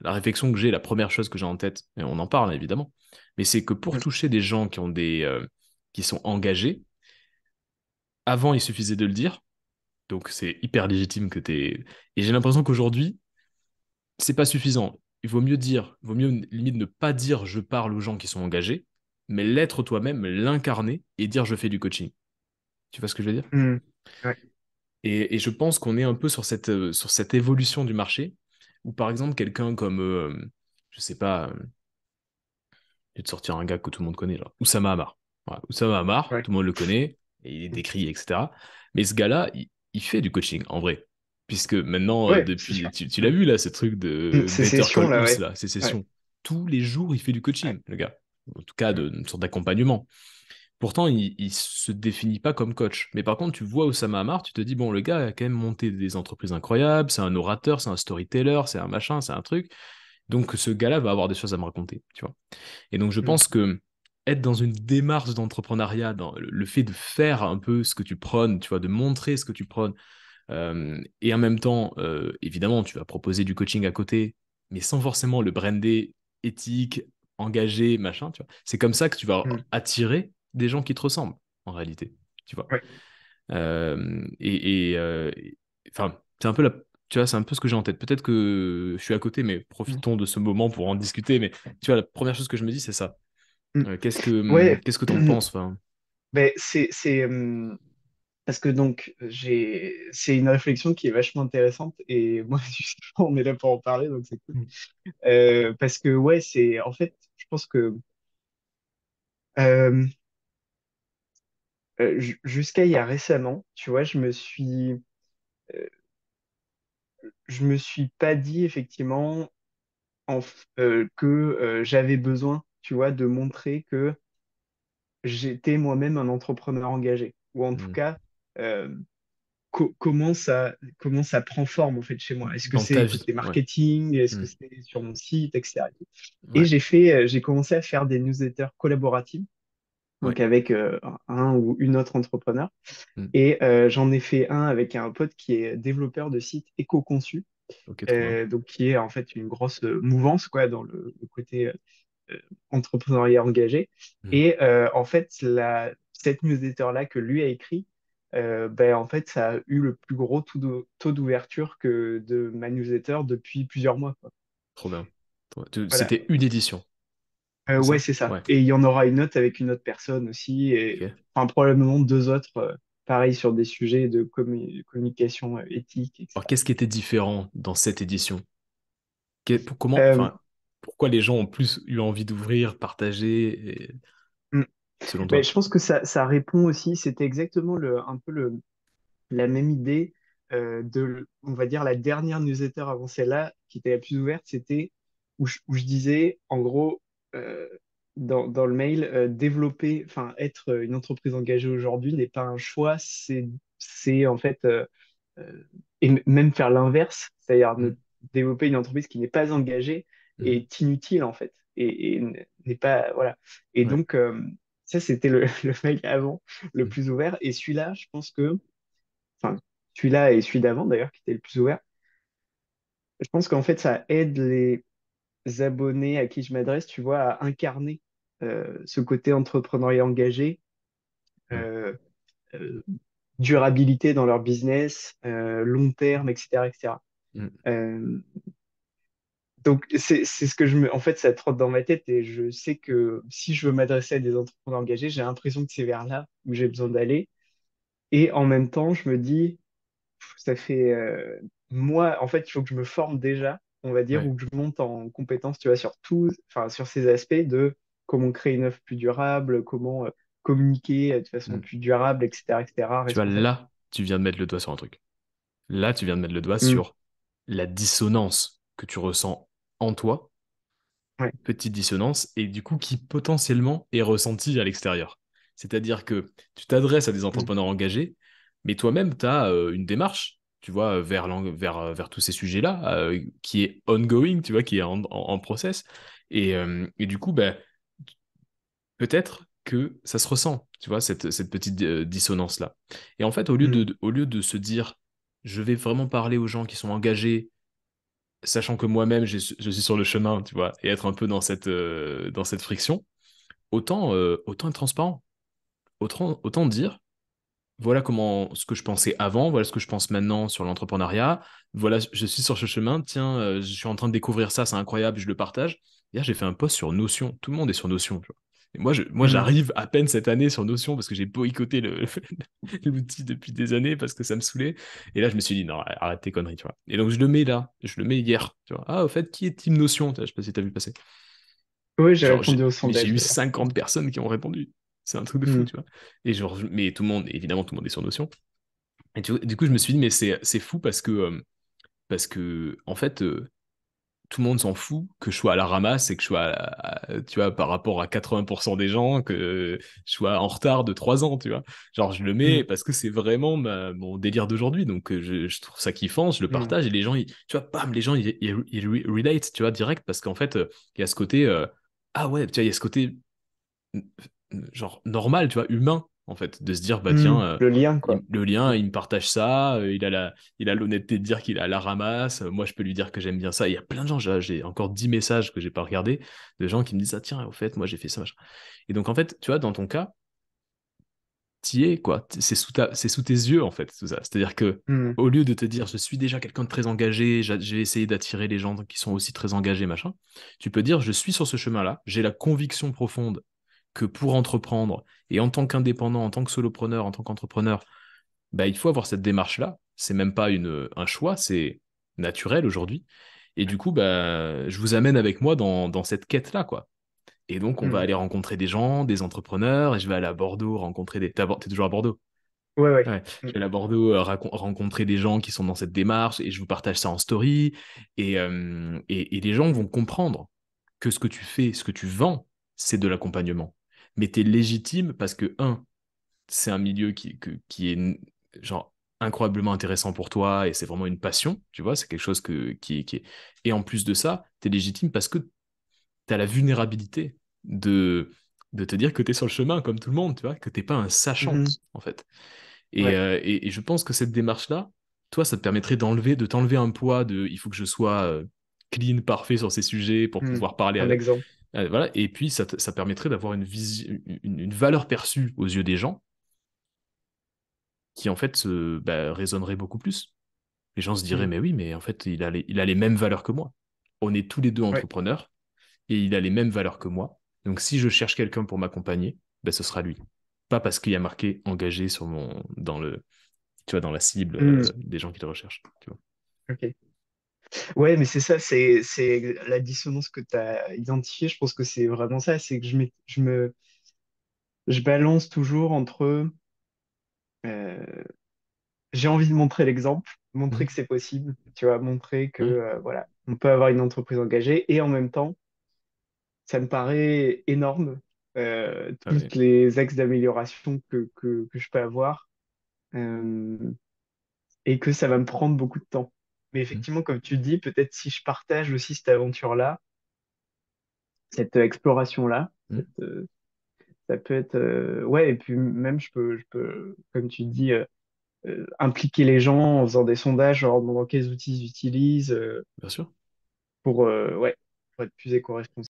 la réflexion que j'ai, la première chose que j'ai en tête, et on en parle évidemment, mais c'est que pour Mm. toucher des gens qui sont engagés, avant il suffisait de le dire, donc c'est hyper légitime que t'es. Et j'ai l'impression qu'aujourd'hui, c'est pas suffisant. Il vaut mieux limite ne pas dire je parle aux gens qui sont engagés, mais l'être toi-même, l'incarner et dire je fais du coaching. Tu vois ce que je veux dire? Mm. Ouais. Et je pense qu'on est un peu sur cette évolution du marché, où par exemple quelqu'un comme, je sais pas, je vais te sortir un gars que tout le monde connaît, genre, Oussama Hamar. Voilà, Oussama Hamar, Ouais. tout le monde le connaît, et il est décrit, etc. Mais ce gars-là, il fait du coaching, en vrai. Puisque maintenant, Ouais, c'est depuis, sûr. tu l'as vu là, ce truc de Ces Better sessions Call là, Ous, ouais. là, ces Ouais. sessions. Tous les jours, il fait du Ouais. coaching, le gars. En tout cas, Mm. une sorte d'accompagnement. Pourtant, il se définit pas comme coach. Mais par contre, tu vois Oussama Hamar, tu te dis, bon, le gars a quand même monté des entreprises incroyables, c'est un orateur, c'est un storyteller, c'est un machin, c'est un truc. Donc, ce gars-là va avoir des choses à me raconter, tu vois. Et donc, je Mm. pense que être dans une démarche d'entrepreneuriat, dans le fait de faire un peu ce que tu prônes, tu vois, de montrer ce que tu prônes, et en même temps, évidemment, tu vas proposer du coaching à côté, mais sans forcément le brander éthique, engagé, machin, tu vois. C'est comme ça que tu vas Mm. attirer des gens qui te ressemblent, en réalité, tu vois. Ouais. Enfin, c'est un peu tu vois, c'est un peu ce que j'ai en tête. Peut-être que je suis à côté, mais Mm. profitons de ce moment pour en discuter. Mais tu vois, la première chose que je me dis, c'est ça. Mm. Ouais. Qu'est-ce que t'en penses, enfin, Ben, parce que donc c'est une réflexion qui est vachement intéressante et moi justement on est là pour en parler donc c'est cool. Mm. Parce que ouais c'est en fait je pense que euh, jusqu'à il y a récemment tu vois euh, je me suis pas dit effectivement que j'avais besoin tu vois de montrer que j'étais moi-même un entrepreneur engagé ou en tout Mm. cas euh, comment ça prend forme en fait chez moi. Est-ce que Dans ta c'est vie, côté ouais. marketing? Est-ce Mm. que c'est sur mon site, etc. Et Ouais, j'ai commencé à faire des newsletters collaboratives, ouais. donc avec un ou une autre entrepreneur. Mm. Et j'en ai fait un avec un pote qui est développeur de site éco-conçu, Ok, trop bien. donc qui est en fait une grosse mouvance quoi dans le côté euh, entrepreneuriat engagé. Mm. Et en fait, cette newsletter-là que lui a écrit, ben, en fait, ça a eu le plus gros taux d'ouverture que de ma newsletter depuis plusieurs mois, quoi. Trop bien. Voilà. C'était une édition, c'est Ouais, ça? c'est ça. Ouais. Et il y en aura une autre avec une autre personne aussi, et Ok. enfin, probablement deux autres, pareil, sur des sujets de communication éthique, Alors, etc. qu'est-ce qui était différent dans cette édition? Comment, Euh, enfin, pourquoi les gens ont plus eu envie d'ouvrir, partager, mm, selon ben, toi? je pense que ça répond aussi, c'était exactement un peu la même idée on va dire, la dernière newsletter avant celle-là, qui était la plus ouverte, c'était où je disais, en gros, euh, dans le mail, développer, enfin, être une entreprise engagée aujourd'hui n'est pas un choix, c'est en fait, même faire l'inverse, c'est-à-dire Mm. développer une entreprise qui n'est pas engagée Mhm. est inutile, en fait, et n'est pas, voilà. Et Ouais. donc, ça, c'était le mail avant, le Mm. plus ouvert, et celui-là, je pense que enfin, celui-là et celui d'avant d'ailleurs, qui était le plus ouvert, je pense qu'en fait, ça aide les abonnés à qui je m'adresse, tu vois, à incarner ce côté entrepreneuriat engagé, Ouais. euh, euh, durabilité dans leur business, long terme, etc., etc. Mm. Euh, donc, c'est ce que en fait, ça trotte dans ma tête et je sais que si je veux m'adresser à des entrepreneurs engagés, j'ai l'impression que c'est vers là où j'ai besoin d'aller. Et en même temps, je me dis, ça fait moi, en fait, il faut que je me forme déjà, on va dire, Ouais. ou que je monte en compétence, tu vois, sur tout, enfin, sur ces aspects de comment créer une offre plus durable, comment communiquer de façon Mm. plus durable, etc., etc., Tu vois, responsable. là, tu viens de mettre le doigt sur un truc. Là, tu viens de mettre le doigt Mm. sur la dissonance que tu ressens en toi, Ouais. petite dissonance, et du coup qui potentiellement est ressentie à l'extérieur. C'est-à-dire que tu t'adresses à des Mm. entrepreneurs engagés, mais toi-même, tu as une démarche, tu vois, vers tous ces sujets-là, qui est ongoing, tu vois, qui est en process. Et du coup, ben, peut-être que ça se ressent, tu vois, cette petite dissonance-là. Et en fait, Mm. au lieu de se dire, je vais vraiment parler aux gens qui sont engagés, sachant que moi-même, je suis sur le chemin, tu vois, et être un peu dans cette friction, autant être transparent. Autant dire, voilà comment ce que je pensais avant, voilà ce que je pense maintenant sur l'entrepreneuriat, voilà, je suis sur ce chemin, tiens, je suis en train de découvrir ça, c'est incroyable, je le partage. Hier, j'ai fait un post sur Notion, tout le monde est sur Notion, tu vois. Et moi Mhm. j'arrive à peine cette année sur Notion parce que j'ai boycotté l'outil depuis des années parce que ça me saoulait. Et là, je me suis dit, non, arrête tes conneries, tu vois. Et donc, je le mets là, je le mets hier, tu vois. Ah, au fait, qui est Team Notion? Je sais pas si t'as vu passer. Oui, j'ai Genre, répondu au mais j'ai sondage eu d'ailleurs. 50 personnes qui ont répondu. C'est un truc de fou, Mhm. tu vois. Et genre, mais tout le monde, évidemment, tout le monde est sur Notion. Et du coup, je me suis dit, mais c'est fou parce que, en fait, tout le monde s'en fout que je sois à la ramasse et que je sois, tu vois, par rapport à 80% des gens, que je sois en retard de 3 ans, tu vois. Genre, je le mets Mhm. parce que c'est vraiment mon délire d'aujourd'hui. Donc, je trouve ça kiffant, je le Mhm. partage et les gens, tu vois, bam, les gens, ils relate, tu vois, direct parce qu'en fait, il y a ce côté, ah ouais, tu vois, il y a ce côté genre normal, tu vois, humain, en fait, de se dire, bah tiens, Mhm. Le lien, quoi. le lien, Mhm. il me partage ça, il a l'honnêteté de dire qu'il a la ramasse, moi je peux lui dire que j'aime bien ça. Il y a plein de gens, j'ai encore 10 messages que j'ai pas regardés, de gens qui me disent, ah tiens, au fait, moi j'ai fait ça, machin. Et donc en fait, tu vois, dans ton cas, t'y es, quoi. C'est sous tes yeux, en fait, tout ça. C'est-à-dire que, Mhm. au lieu de te dire, je suis déjà quelqu'un de très engagé, je vais essayer d'attirer les gens qui sont aussi très engagés, machin, tu peux dire, je suis sur ce chemin-là, j'ai la conviction profonde que pour entreprendre, et en tant qu'indépendant, en tant que solopreneur, en tant qu'entrepreneur, bah, il faut avoir cette démarche-là. C'est même pas un choix, c'est naturel aujourd'hui. Et du coup, bah, je vous amène avec moi dans cette quête-là, quoi. Et donc, on va Mhm. aller rencontrer des gens, des entrepreneurs, et je vais aller à Bordeaux rencontrer des... T'es toujours à Bordeaux? Ouais, ouais. Ouais. Je Mhm. vais aller à Bordeaux rencontrer des gens qui sont dans cette démarche, et je vous partage ça en story. Et les gens vont comprendre que ce que tu fais, ce que tu vends, c'est de l'accompagnement. Mais tu es légitime parce que, c'est un milieu qui est genre incroyablement intéressant pour toi et c'est vraiment une passion, tu vois, c'est quelque chose qui est... Et en plus de ça, tu es légitime parce que tu as la vulnérabilité de, de te dire que tu es sur le chemin comme tout le monde, tu vois, que t'es pas un sachant, Mhm. en fait. Ouais. Et je pense que cette démarche-là, toi, ça te permettrait de t'enlever un poids de il faut que je sois clean, parfait sur ces sujets pour Mhm. pouvoir parler Un avec. exemple. Voilà. Et puis, ça permettrait d'avoir une valeur perçue aux yeux des gens qui en fait résonnerait beaucoup plus. Les gens se diraient, Mhm. mais oui, mais en fait, il a les mêmes valeurs que moi. On est tous les deux Ouais. entrepreneurs et il a les mêmes valeurs que moi. Donc si je cherche quelqu'un pour m'accompagner, ben, ce sera lui. Pas parce qu'il y a marqué engagé tu vois, dans la cible Mhm. des gens qui le recherchent. Tu vois. Ok. Ouais, mais c'est ça, c'est la dissonance que tu as identifiée. Je pense que c'est vraiment ça. C'est que je balance toujours entre j'ai envie de montrer l'exemple, montrer Mhm. que c'est possible, tu vois, montrer que Ouais. voilà, on peut avoir une entreprise engagée et en même temps, ça me paraît énorme, Ah ouais. toutes les axes d'amélioration que je peux avoir euh, et que ça va me prendre beaucoup de temps. Mais Mhm. effectivement, comme tu dis, peut-être si je partage aussi cette aventure-là, cette exploration-là, Mhm. ça peut être ouais, et puis même je peux, comme tu dis, impliquer les gens en faisant des sondages, en leur demandant quels outils ils utilisent Bien sûr. ouais, pour être plus éco-responsable.